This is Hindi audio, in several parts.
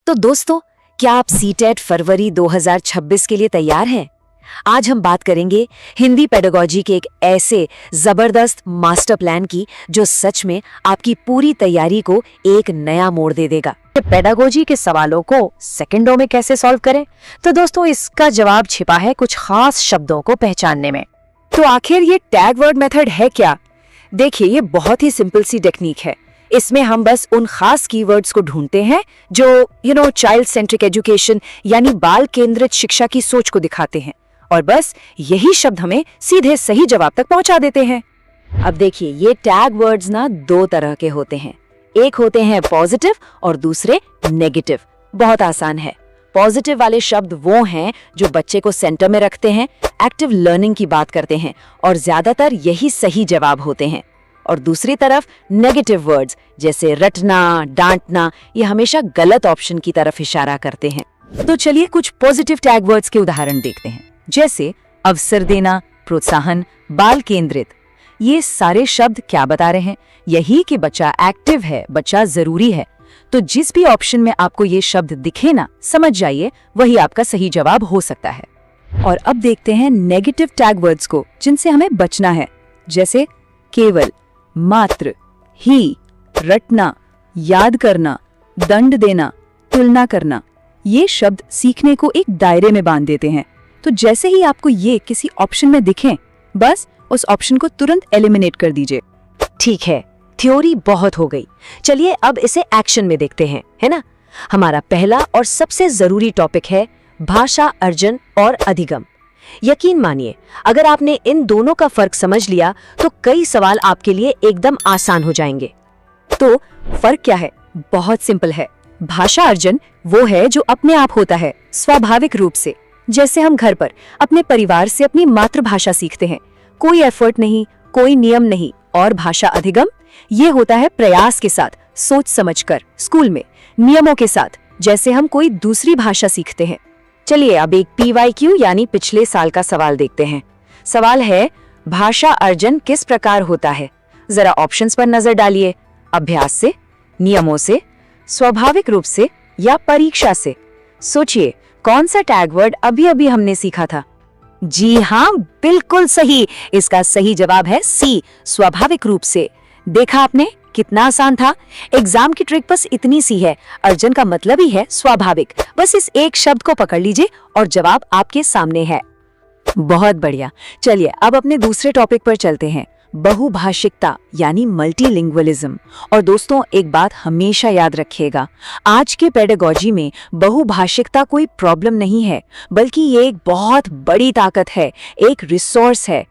तो दोस्तों, क्या आप सीटेट फरवरी 2026 के लिए तैयार हैं? आज हम बात करेंगे हिंदी पेडागोजी के एक ऐसे जबरदस्त मास्टर प्लान की जो सच में आपकी पूरी तैयारी को एक नया मोड़ दे देगा। पेडागोजी के सवालों को सेकंडों में कैसे सॉल्व करें? तो दोस्तों, इसका जवाब छिपा है कुछ खास शब्दों को पहचानने में। तो आखिर ये टैग वर्ड मेथड है क्या? देखिए, ये बहुत ही सिंपल सी टेक्निक है। इसमें हम बस उन खास कीवर्ड्स को ढूंढते हैं जो चाइल्ड सेंट्रिक एजुकेशन यानी बाल केंद्रित शिक्षा की सोच को दिखाते हैं, और बस यही शब्द हमें सीधे सही जवाब तक पहुंचा देते हैं। अब देखिए, ये टैग वर्ड्स ना दो तरह के होते हैं। एक होते हैं पॉजिटिव और दूसरे नेगेटिव। बहुत आसान है। पॉजिटिव वाले शब्द वो हैं जो बच्चे को सेंटर में रखते हैं, एक्टिव लर्निंग की बात करते हैं, और ज्यादातर यही सही जवाब होते हैं। और दूसरी तरफ नेगेटिव वर्ड्स जैसे रटना, डांटना, ये हमेशा गलत ऑप्शन की तरफ इशारा करते हैं। तो चलिए कुछ पॉजिटिव टैग वर्ड्स के उदाहरण देखते हैं, जैसे अवसर देना, प्रोत्साहन, बाल केंद्रित। ये सारे शब्द क्या बता रहे हैं? यही कि बच्चा एक्टिव है, बच्चा जरूरी है। तो जिस भी ऑप्शन में आपको ये शब्द दिखे ना, समझ जाइए वही आपका सही जवाब हो सकता है। और अब देखते हैं नेगेटिव टैग वर्ड्स को जिनसे हमें बचना है, जैसे केवल, मात्र, ही, रटना, याद करना, दंड देना, तुलना करना। ये शब्द सीखने को एक दायरे में बांध देते हैं। तो जैसे ही आपको ये किसी ऑप्शन में दिखें, बस उस ऑप्शन को तुरंत एलिमिनेट कर दीजिए। ठीक है, थ्योरी बहुत हो गई। चलिए अब इसे एक्शन में देखते हैं, है ना? हमारा पहला और सबसे जरूरी टॉपिक है भाषा अर्जन और अधिगम। यकीन मानिए, अगर आपने इन दोनों का फर्क समझ लिया तो कई सवाल आपके लिए एकदम आसान हो जाएंगे। तो फर्क क्या है? बहुत सिंपल है। भाषा अर्जन वो है जो अपने आप होता है, स्वाभाविक रूप से, जैसे हम घर पर अपने परिवार से अपनी मातृभाषा सीखते हैं। कोई एफर्ट नहीं, कोई नियम नहीं। और भाषा अधिगम ये होता है प्रयास के साथ, सोच समझकर, स्कूल में नियमों के साथ, जैसे हम कोई दूसरी भाषा सीखते हैं। चलिए अब एक PYQ यानी पिछले साल का सवाल देखते हैं। सवाल है, भाषा अर्जन किस प्रकार होता है? जरा ऑप्शंस पर नजर डालिए। अभ्यास से, नियमों से, स्वाभाविक रूप से या परीक्षा से? सोचिए, कौन सा टैग वर्ड अभी अभी हमने सीखा था? जी हाँ, बिल्कुल सही। इसका सही जवाब है सी, स्वाभाविक रूप से। देखा आपने, कितना आसान था। एग्जाम की ट्रिक बस इतनी सी है। अर्जन का मतलब ही है स्वाभाविक। बस इस एक शब्द को पकड़ लीजिए और जवाब आपके सामने है। बहुत बढ़िया। चलिए अब अपने दूसरे टॉपिक पर चलते हैं, बहुभाषिकता यानी मल्टीलिंगुअलिज्म। और दोस्तों, एक बात हमेशा याद रखिएगा, आज के पेडागोजी में बहुभाषिकता कोई प्रॉब्लम नहीं है, बल्कि ये एक बहुत बड़ी ताकत है, एक रिसोर्स है।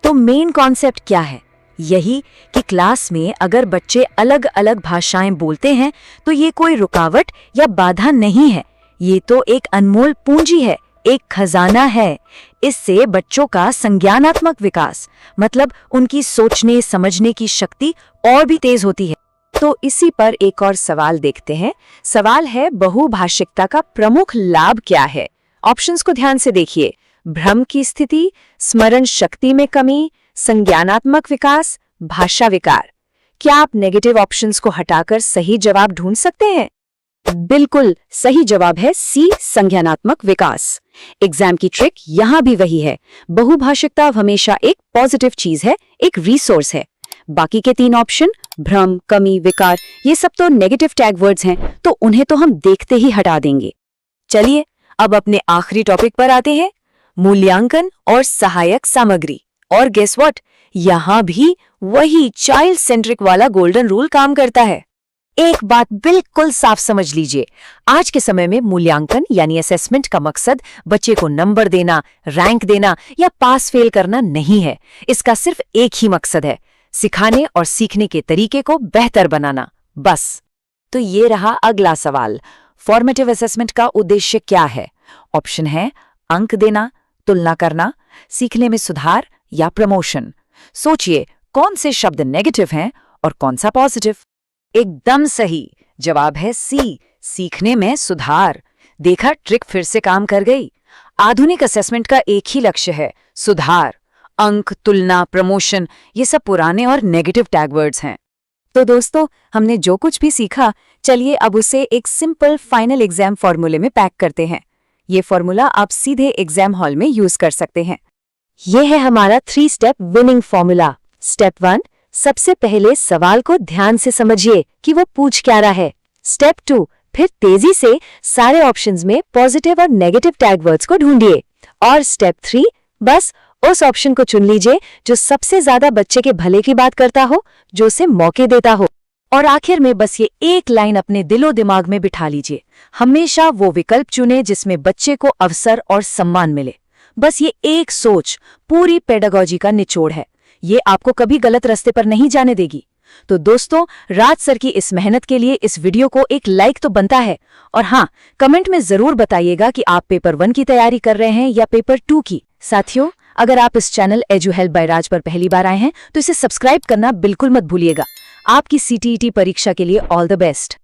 तो मेन कॉन्सेप्ट क्या है? यही कि क्लास में अगर बच्चे अलग अलग भाषाएं बोलते हैं तो ये कोई रुकावट या बाधा नहीं है। ये तो एक अनमोल पूंजी है, एक खजाना है। इससे बच्चों का संज्ञानात्मक विकास, मतलब उनकी सोचने समझने की शक्ति और भी तेज होती है। तो इसी पर एक और सवाल देखते हैं। सवाल है, बहुभाषिकता का प्रमुख लाभ क्या है? ऑप्शंस को ध्यान से देखिए। भ्रम की स्थिति, स्मरण शक्ति में कमी, संज्ञानात्मक विकास, भाषा विकार। क्या आप नेगेटिव ऑप्शंस को हटाकर सही जवाब ढूंढ सकते हैं? बिल्कुल सही जवाब है सी, संज्ञानात्मक विकास। एग्जाम की ट्रिक यहाँ भी वही है। बहुभाषिकता हमेशा एक पॉजिटिव चीज है, एक रिसोर्स है। बाकी के तीन ऑप्शन, भ्रम, कमी, विकार, ये सब तो नेगेटिव टैग वर्ड्स हैं, तो उन्हें तो हम देखते ही हटा देंगे। चलिए अब अपने आखिरी टॉपिक पर आते हैं, मूल्यांकन और सहायक सामग्री। और गेस व्हाट, यहाँ भी वही चाइल्ड सेंट्रिक वाला गोल्डन रूल काम करता है। एक बात बिल्कुल साफ समझ लीजिए, आज के समय में मूल्यांकन यानी असेसमेंट का मकसद बच्चे को नंबर देना, रैंक देना या पास फेल करना नहीं है। इसका सिर्फ एक ही मकसद है, सिखाने और सीखने के तरीके को बेहतर बनाना, बस। तो ये रहा अगला सवाल, फॉर्मेटिव असेसमेंट का उद्देश्य क्या है? ऑप्शन है अंक देना, तुलना करना, सीखने में सुधार या प्रमोशन। सोचिए, कौन से शब्द नेगेटिव हैं और कौन सा पॉजिटिव? एकदम सही जवाब है सी, सीखने में सुधार। देखा, ट्रिक फिर से काम कर गई। आधुनिक असेसमेंट का एक ही लक्ष्य है, सुधार। अंक, तुलना, प्रमोशन, ये सब पुराने और नेगेटिव टैग वर्ड्स हैं। तो दोस्तों, हमने जो कुछ भी सीखा, चलिए अब उसे एक सिंपल फाइनल एग्जाम फॉर्मूले में पैक करते हैं। ये फॉर्मूला आप सीधे एग्जाम हॉल में यूज कर सकते हैं। ये है हमारा 3 स्टेप विनिंग फॉर्मूला। स्टेप 1, सबसे पहले सवाल को ध्यान से समझिए कि वो पूछ क्या रहा है। स्टेप 2, फिर तेजी से सारे ऑप्शंस में पॉजिटिव और नेगेटिव टैग वर्ड्स को ढूंढिए। और स्टेप 3, बस उस ऑप्शन को चुन लीजिए जो सबसे ज्यादा बच्चे के भले की बात करता हो, जो उसे मौके देता हो। और आखिर में बस ये एक लाइन अपने दिलो दिमाग में बिठा लीजिए, हमेशा वो विकल्प चुने जिसमें बच्चे को अवसर और सम्मान मिले। बस ये एक सोच पूरी पेडागॉजी का निचोड़ है। ये आपको कभी गलत रास्ते पर नहीं जाने देगी। तो दोस्तों, राज सर की इस मेहनत के लिए इस वीडियो को एक लाइक तो बनता है। और हाँ, कमेंट में जरूर बताइएगा कि आप पेपर 1 की तैयारी कर रहे हैं या पेपर 2 की। साथियों, अगर आप इस चैनल एजू हेल्प बाय राज पर पहली बार आए हैं तो इसे सब्सक्राइब करना बिल्कुल मत भूलिएगा। आपकी CTET परीक्षा के लिए ऑल द बेस्ट।